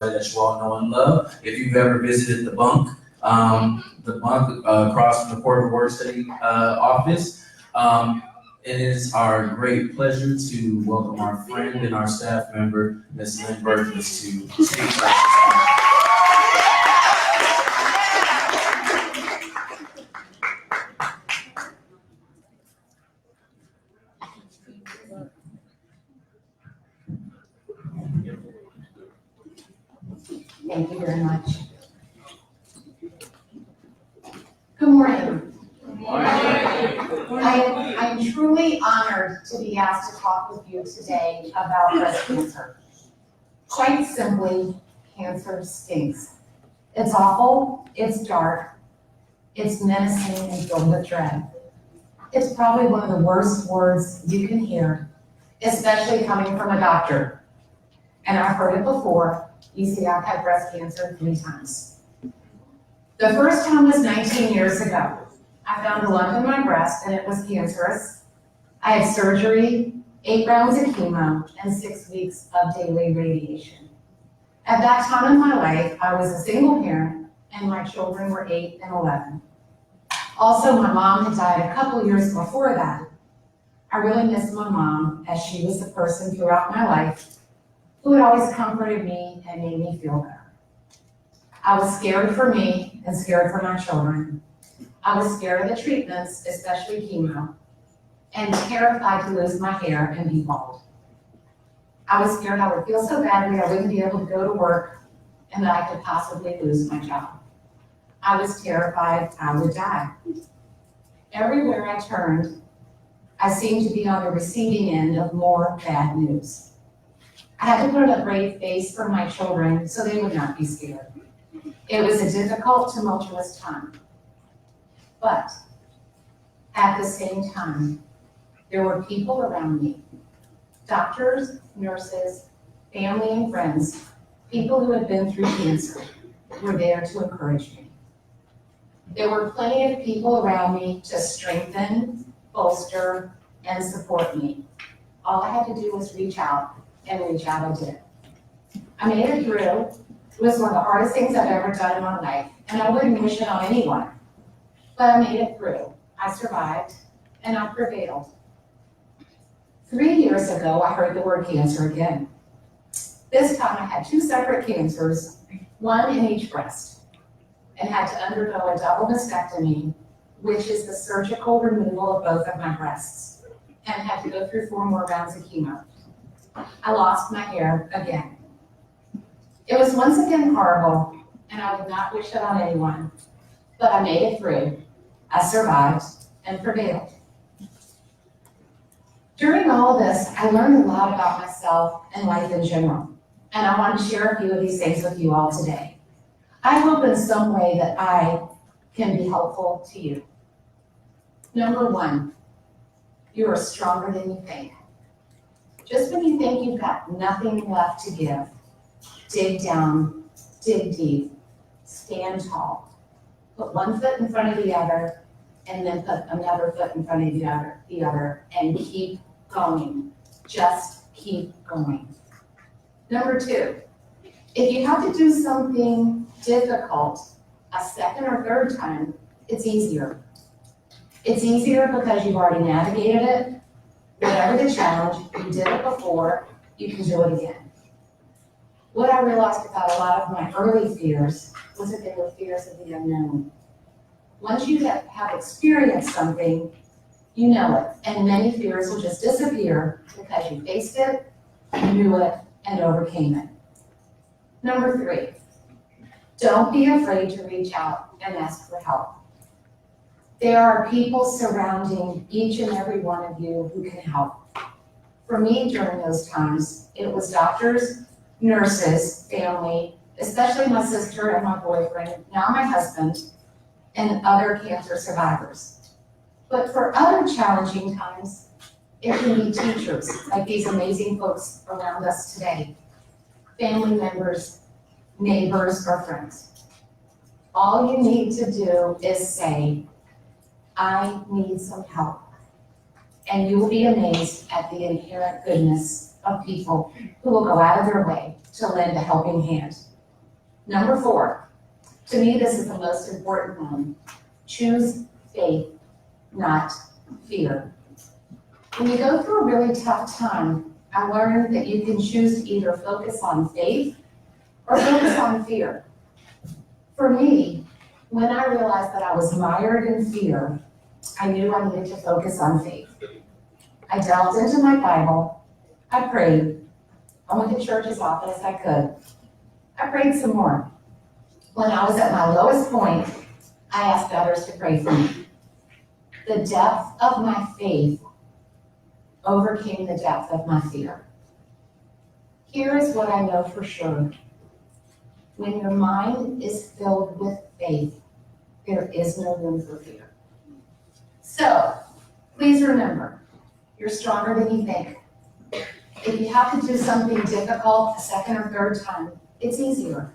that you all know and love. If you've ever visited the bunk across from the Court of Work Study office, it is our great pleasure to welcome our friend and our staff member, Ms. Lynne Berkness, to speak to us. Thank you very much. Good morning. Good morning. I'm truly honored to be asked to talk with you today about breast cancer. Quite simply, cancer stinks. It's awful, it's dark, it's menacing and filled with dread. It's probably one of the worst words you can hear, especially coming from a doctor. And I've heard it before. You see, I've had breast cancer 3 times. The first time was 19 years ago. I found a lump in my breast and it was cancerous. I had surgery, 8 rounds of chemo, and 6 weeks of daily radiation. At that time in my life, I was a single parent and my children were 8 and 11. Also, my mom had died a couple years before that. I really miss my mom as she was the person throughout my life who had always comforted me and made me feel better. I was scared for me and scared for my children. I was scared of the treatments, especially chemo, and terrified to lose my hair and be bald. I was scared I would feel so badly I wouldn't be able to go to work and that I could possibly lose my job. I was terrified I would die. Everywhere I turned, I seemed to be on the receiving end of more bad news. I had to put on a brave face for my children so they would not be scared. It was a difficult, tumultuous time. But at the same time, there were people around me, doctors, nurses, family and friends, people who had been through cancer, were there to encourage me. There were plenty of people around me to strengthen, bolster, and support me. All I had to do was reach out, and reach out I did. I made it through. It was one of the hardest things I've ever done in my life, and I wouldn't wish it on anyone. But I made it through. I survived, and I prevailed. 3 years ago, I heard the word cancer again. This time I had 2 separate cancers, one in each breast, and had to undergo a double mastectomy, which is the surgical removal of both of my breasts, and had to go through 4 more rounds of chemo. I lost my hair again. It was once again horrible, and I would not wish it on anyone, but I made it through. I survived and prevailed. During all of this, I learned a lot about myself and life in general, and I want to share a few of these things with you all today. I hope in some way that I can be helpful to you. Number 1, you are stronger than you think. Just when you think you've got nothing left to give, dig down, dig deep, stand tall. Put one foot in front of the other, and then put another foot in front of the other, and keep going. Just keep going. Number 2, if you have to do something difficult a second or third time, it's easier. It's easier because you've already navigated it. Whatever the challenge, you did it before, you can do it again. What I realized about a lot of my early fears was that they were fears of the unknown. Once you have experienced something, you know it, and many fears will just disappear because you faced it, knew it, and overcame it. Number 3, don't be afraid to reach out and ask for help. There are people surrounding each and every one of you who can help. For me, during those times, it was doctors, nurses, family, especially my sister and my boyfriend, now my husband, and other cancer survivors. But for other challenging times, it can be teachers, like these amazing folks around us today, family members, neighbors, or friends. All you need to do is say, I need some help. And you will be amazed at the inherent goodness of people who will go out of their way to lend a helping hand. Number 4, to me this is the most important one. Choose faith, not fear. When you go through a really tough time, I learned that you can choose to either focus on faith or focus on fear. For me, when I realized that I was mired in fear, I knew I needed to focus on faith. I delved into my Bible, I prayed, I went to church as often as I could. I prayed some more. When I was at my lowest point, I asked others to pray for me. The depth of my faith overcame the depth of my fear. Here is what I know for sure. When your mind is filled with faith, there is no room for fear. So, please remember, you're stronger than you think. If you have to do something difficult a second or third time, it's easier.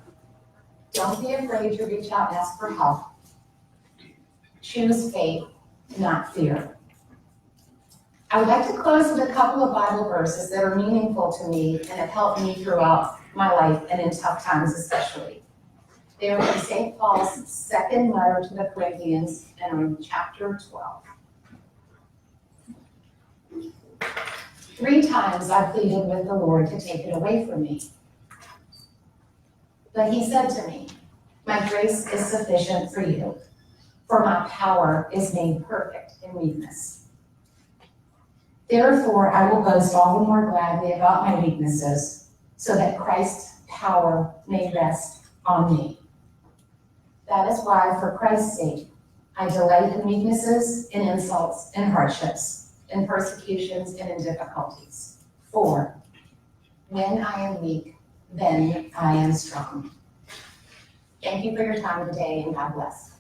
Don't be afraid to reach out and ask for help. Choose faith, not fear. I would like to close with a couple of Bible verses that are meaningful to me and have helped me throughout my life and in tough times especially. They are from St. Paul's second letter to the Corinthians and are in chapter 12. 3 times I pleaded with the Lord to take it away from me. But he said to me, my grace is sufficient for you, for my power is made perfect in weakness. Therefore, I will boast all the more gladly about my weaknesses, so that Christ's power may rest on me. That is why, for Christ's sake, I delight in weaknesses, in insults, in hardships, in persecutions, and in difficulties. For when I am weak, then I am strong. Thank you for your time today, and God bless.